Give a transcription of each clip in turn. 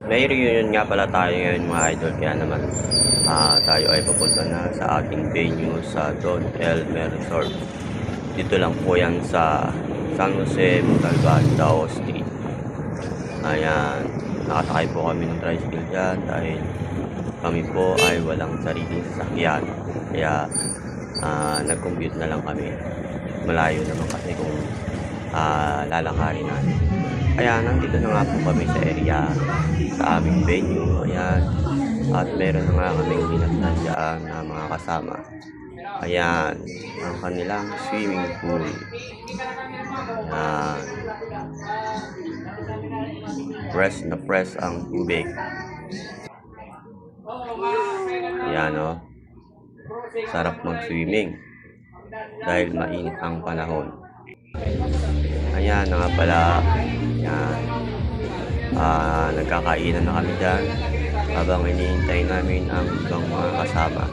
May reunion nga pala tayo ngayon mga idol, kaya naman tayo ay papunta na sa ating venue sa Don Elmer Resort. Dito lang po yan sa San Jose, Montalban, Davao Street. Ayan, nakasakay po kami ng tricycle dyan dahil kami po ay walang sariling sasakyan. Kaya nag-commute na lang kami. Malayo naman kasi kung lalakarin natin. Kaya nandito na nga po kami sa area sa aming venue. Ayan. At meron na nga kaming binatnan dyan na mga kasama. Ayan. Ang kanilang swimming pool. Ayan. Fresh na fresh ang tubig. Ayan o. Sarap mag-swimming. Dahil mainit ang panahon. Ayan na nga pala. Ayan. Nagkakainan na kami dyan habang hinihintay namin ang ibang mga kasama.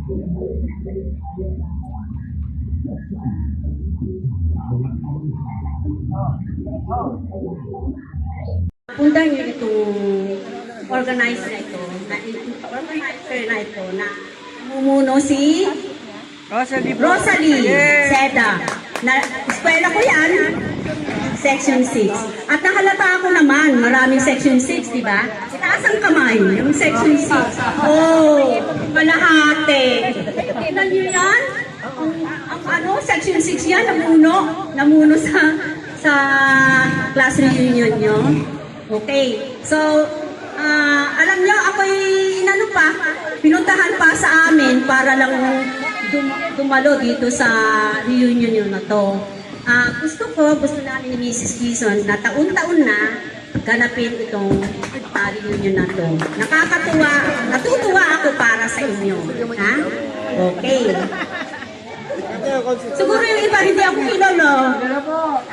Punta niyo itong organizer na ito, organizer na ito na mumuno si Rosalie Seda. Na, eskwela ko yan, Section 6. At nakalata ako naman, maraming Section 6, di ba? Itaas ang kamay, yung Section 6. Oh, kalahati. Tignan niyo yan? Section 6 yan, namuno sa class reunion nyo. Okay, so, alam nyo, ako'y pinuntahan pa sa amin para lang dumalo dito sa reunion nyo na to. Gusto namin ni Mrs. Quezon na taon-taon na ganapin itong reunion na to. Nakakatuwa, natutuwa ako para sa inyo. Ha? Okay. Siguro yung iba hindi ako kilala. Kilala po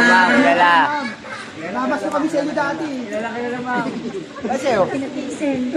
ma'am, kilala. Nabas na kami sa inyo dati. Kilala ma'am. Kasi, Pinapisin.